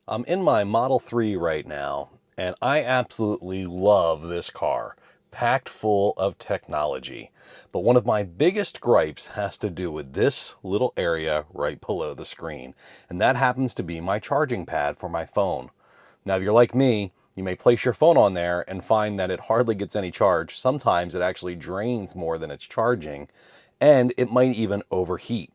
I'm in my Model 3 right now, and I absolutely love this car, packed full of technology. But one of my biggest gripes has to do with this little area right below the screen, and that happens to be my charging pad for my phone. Now, if you're like me, you may place your phone on there and find that it hardly gets any charge. Sometimes it actually drains more than it's charging, and it might even overheat.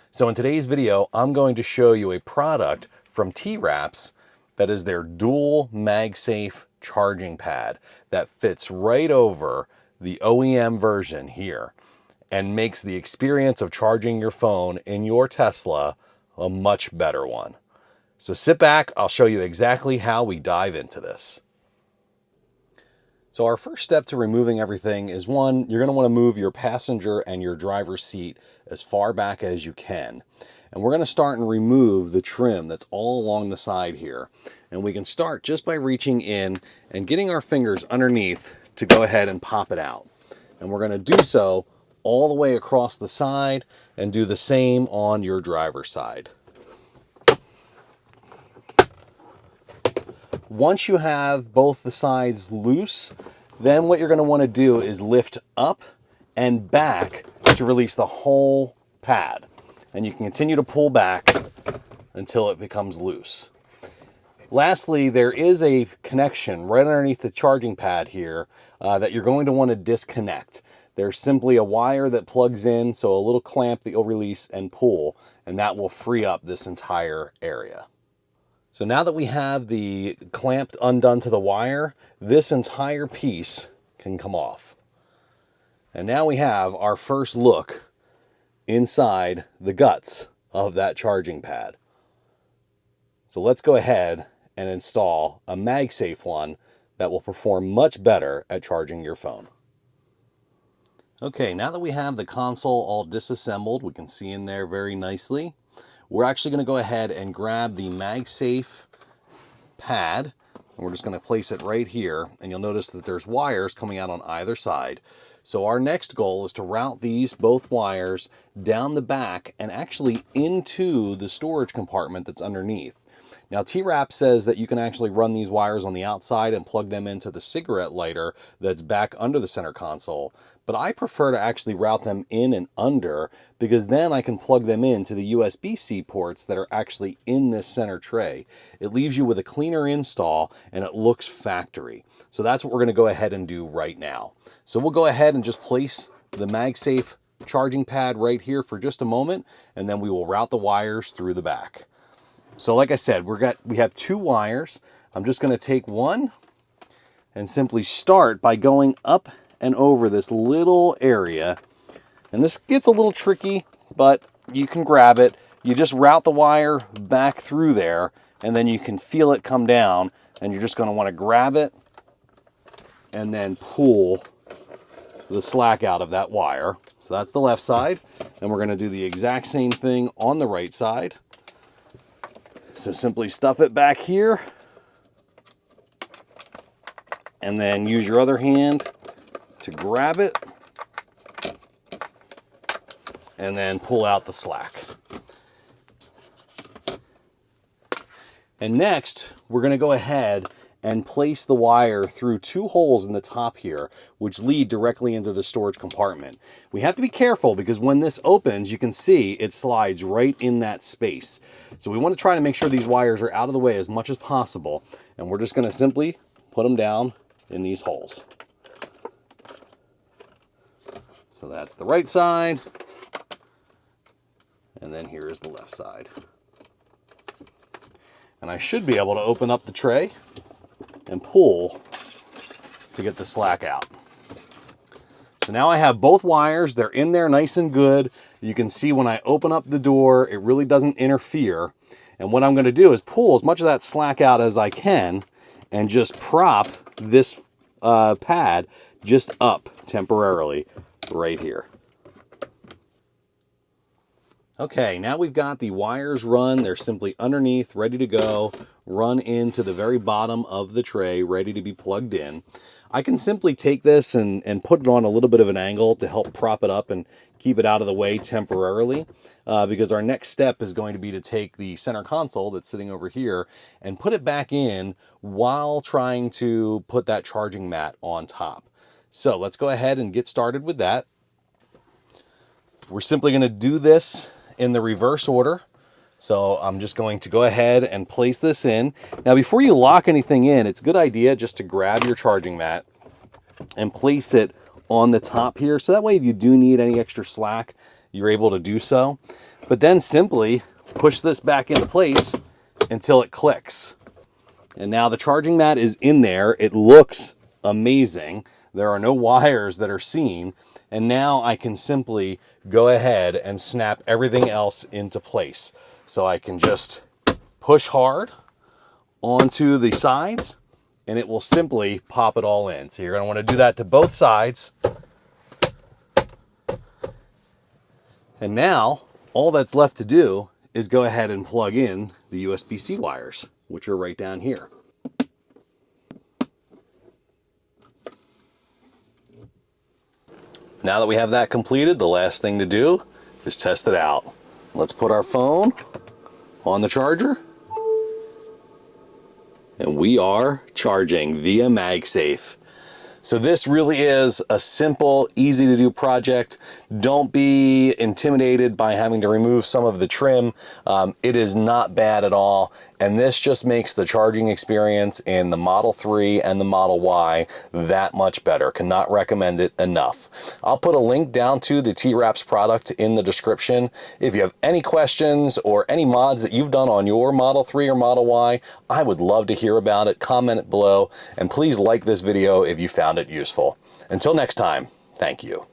So in today's video, I'm going to show you a product from TWRAPS that is their Dual MagSafe charging pad that fits right over the OEM version here and makes the experience of charging your phone in your Tesla a much better one. So sit back, I'll show you exactly how we dive into this. So our first step to removing everything is one, you're going to want to move your passenger and your driver's seat as far back as you can. And we're going to start and remove the trim that's all along the side here. And we can start just by reaching in and getting our fingers underneath to go ahead and pop it out. And we're going to do so all the way across the side and do the same on your driver's side. Once you have both the sides loose, then what you're going to want to do is lift up and back to release the whole pad. And you can continue to pull back until it becomes loose. Lastly, there is a connection right underneath the charging pad here that you're going to want to disconnect. There's simply a wire that plugs in, so a little clamp that you'll release and pull, and that will free up this entire area. So now that we have the clamp undone to the wire, this entire piece can come off. And now we have our first look inside the guts of that charging pad. So let's go ahead and install a MagSafe one that will perform much better at charging your phone. Okay, now that we have the console all disassembled, we can see in there very nicely. We're actually going to go ahead and grab the MagSafe pad, and we're just going to place it right here, and you'll notice that there's wires coming out on either side. So our next goal is to route these both wires down the back and actually into the storage compartment that's underneath. Now, TWRAPS says that you can actually run these wires on the outside and plug them into the cigarette lighter that's back under the center console, but I prefer to actually route them in and under because then I can plug them into the USB-C ports that are actually in this center tray. It leaves you with a cleaner install and it looks factory. So that's what we're going to go ahead and do right now. So we'll go ahead and just place the MagSafe charging pad right here for just a moment, and then we will route the wires through the back. So like I said, we have two wires. I'm just going to take one and simply start by going up and over this little area. And this gets a little tricky, but you can grab it. You just route the wire back through there, and then you can feel it come down, and you're just going to want to grab it and then pull the slack out of that wire. So that's the left side, and we're going to do the exact same thing on the right side. So simply stuff it back here and then use your other hand to grab it and then pull out the slack. And next, we're going to go ahead and place the wire through two holes in the top here, which lead directly into the storage compartment. We have to be careful because when this opens, you can see it slides right in that space. So we want to try to make sure these wires are out of the way as much as possible, and we're just going to simply put them down in these holes. So that's the right side, and then here is the left side. And I should be able to open up the tray and pull to get the slack out. So now I have both wires, they're in there nice and good. You can see when I open up the door, it really doesn't interfere. And what I'm going to do is pull as much of that slack out as I can and just prop this pad just up temporarily right here. Okay, now we've got the wires run. They're simply underneath, ready to go, run into the very bottom of the tray, ready to be plugged in. I can simply take this and put it on a little bit of an angle to help prop it up and keep it out of the way temporarily, because our next step is going to be to take the center console that's sitting over here and put it back in while trying to put that charging mat on top. So let's go ahead and get started with that. We're simply going to do this in the reverse order. So I'm just going to go ahead and place this in. Now, before you lock anything in, it's a good idea just to grab your charging mat and place it on the top here. So that way, if you do need any extra slack, you're able to do so. But then simply push this back into place until it clicks. And now the charging mat is in there. It looks amazing. There are no wires that are seen. And now I can simply go ahead and snap everything else into place. So I can just push hard onto the sides and it will simply pop it all in. So you're going to want to do that to both sides. And now all that's left to do is go ahead and plug in the USB-C wires, which are right down here. Now that we have that completed, the last thing to do is test it out. Let's put our phone on the charger. And we are charging via MagSafe. So this really is a simple, easy to do project. Don't be intimidated by having to remove some of the trim. It is not bad at all. And this just makes the charging experience in the Model 3 and the Model Y that much better. Cannot recommend it enough. I'll put a link down to the TWRAPS product in the description. If you have any questions or any mods that you've done on your Model 3 or Model Y, I would love to hear about it. Comment it below, and please like this video if you found it useful. Until next time, thank you.